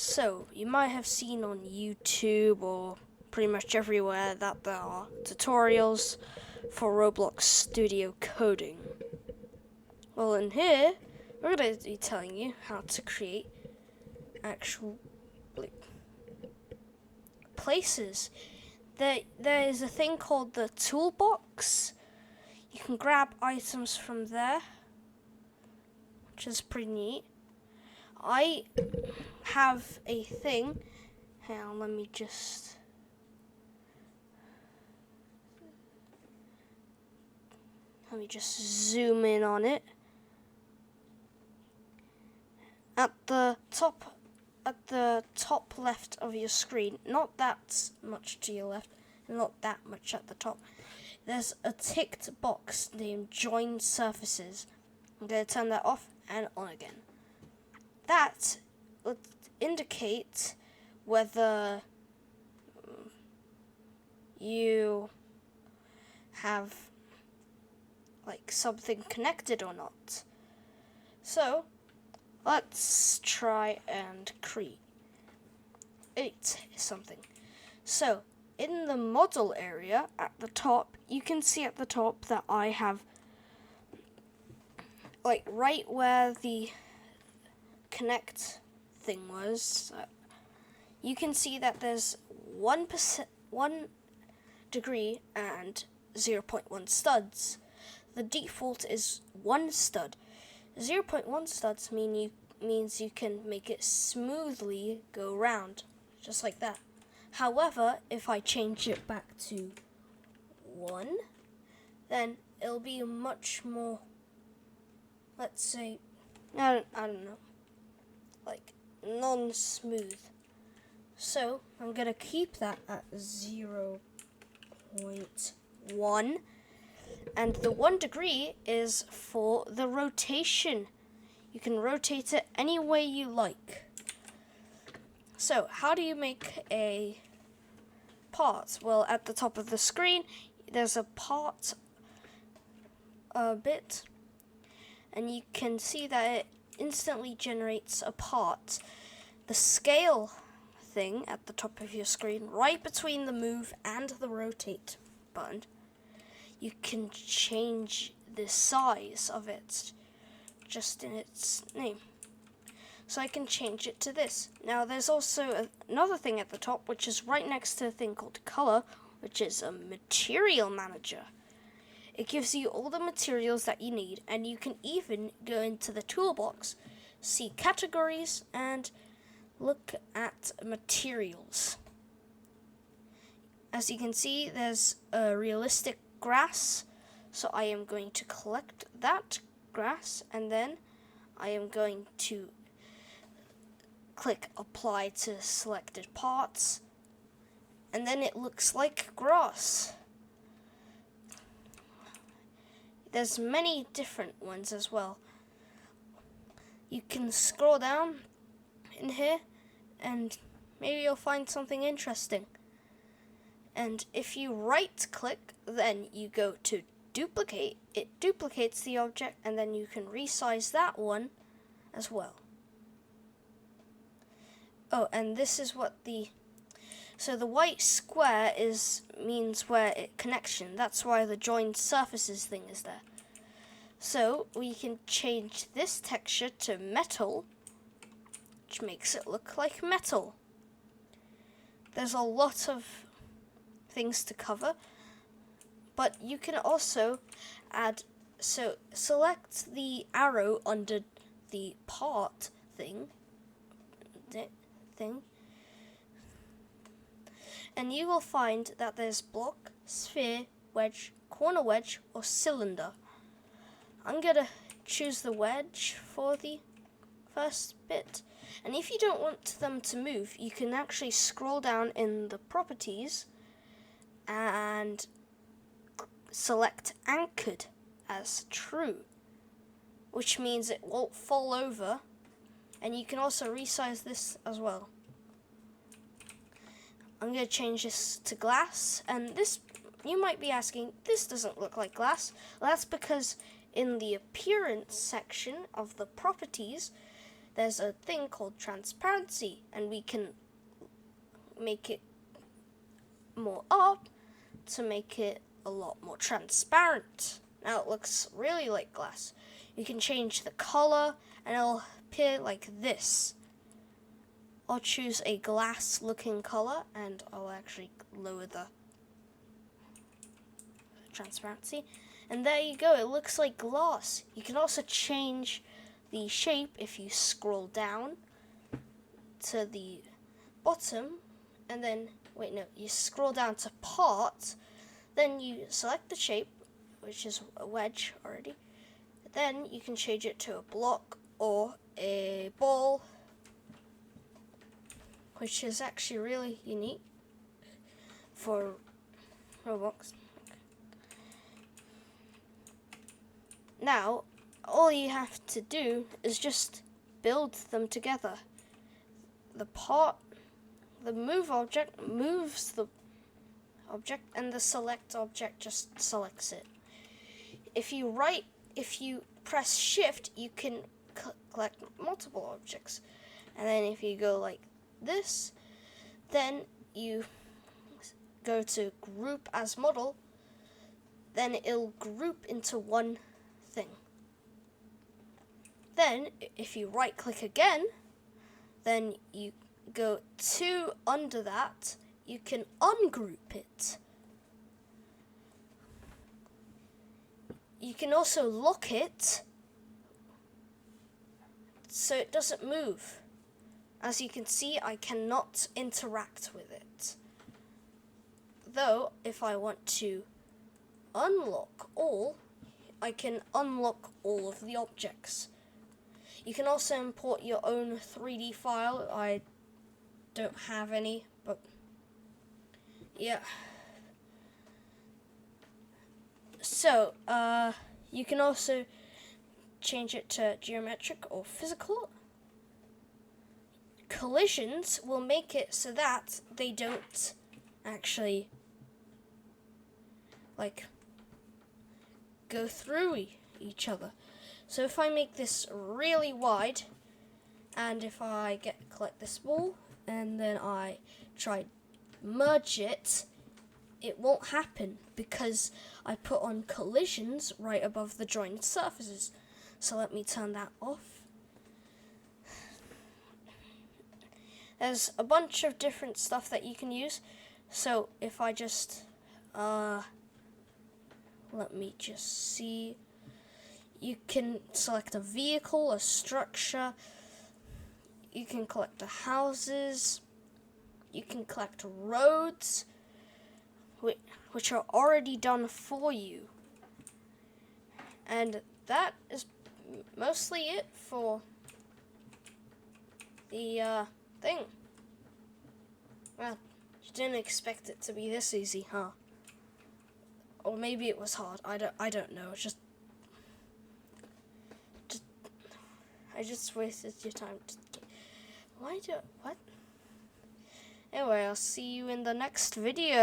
So, you might have seen on YouTube or pretty much everywhere that there are tutorials for Roblox Studio coding. Well, in here, we're going to be telling you how to create actual places. There is a thing called the toolbox. You can grab items from there, which is pretty neat. I have a thing. Hang on, let me just zoom in on it. At the top left of your screen, not that much to your left, not that much at the top, there's a ticked box named Join Surfaces. I'm going to turn that off and on again. That would indicate whether you have something connected or not. So let's try and create something. So in the model area at the top, you can see at the top that I have right where the connect thing was, you can see that there's 1 degree and 0.1 studs. The default is 1 stud. 0.1 studs means you can make it smoothly go round, just like that. However, if I change it back to 1, then it'll be much more, let's say, I don't know, non-smooth. So I'm going to keep that at 0.1, and the 1 degree is for the rotation. You can rotate it any way you like. So how do you make a part? Well, at the top of the screen there's a part bit, and you can see that it instantly generates a part. The scale thing at the top of your screen, right between the move and the rotate button, you can change the size of it just in its name. So I can change it to this. Now there's also another thing at the top, which is right next to a thing called color, which is a material manager. It gives you all the materials that you need, and you can even go into the toolbox, see categories, and look at materials. As you can see, there's a realistic grass, so I am going to collect that grass, and then I am going to click apply to selected parts, and then it looks like grass. There's many different ones as well. You can scroll down in here and maybe you'll find something interesting. And if you right click, then you go to duplicate. It duplicates the object, and then you can resize that one as well. Oh, and this is what the white square means where it connection. That's why the joined surfaces thing is there. So we can change this texture to metal, which makes it look like metal. There's a lot of things to cover, but you can also add, so select the arrow under the part thing, and you will find that there's block, sphere, wedge, corner wedge, or cylinder. I'm going to choose the wedge for the first bit. And if you don't want them to move, you can actually scroll down in the properties and select anchored as true, which means it won't fall over. And you can also resize this as well. I'm going to change this to glass, and this, you might be asking, this doesn't look like glass. Well, that's because in the appearance section of the properties, there's a thing called transparency, and we can make it more up to make it a lot more transparent. Now it looks really like glass. You can change the color and it'll appear like this. I'll choose a glass looking color and I'll actually lower the transparency. And there you go, it looks like glass. You can also change the shape if you scroll down to the bottom and then, you scroll down to part, then you select the shape, which is a wedge already. Then you can change it to a block or a ball, which is actually really unique for Roblox. Now, all you have to do is just build them together. The move object moves the object and the select object just selects it. If you press shift, you can collect multiple objects. And then if you go like this, then you go to group as model, then it'll group into one thing. Then if you right click again, then you go to under that, you can ungroup it. You can also lock it so it doesn't move. As you can see, I cannot interact with it. Though, if I want to unlock all, I can unlock all of the objects. You can also import your own 3D file. I don't have any, but yeah. So, you can also change it to geometric or physical. Collisions will make it so that they don't actually go through each other. So if I make this really wide, and if I collect this ball, and then I try merge it, it won't happen because I put on collisions right above the joined surfaces. So let me turn that off. There's a bunch of different stuff that you can use. So if I just, let me just see. You can select a vehicle, a structure. You can collect the houses. You can collect roads, which are already done for you. And that is mostly it for the thing. Well, you didn't expect it to be this easy, huh? Or maybe it was hard. I don't know. I just wasted your time. What? Anyway, I'll see you in the next video.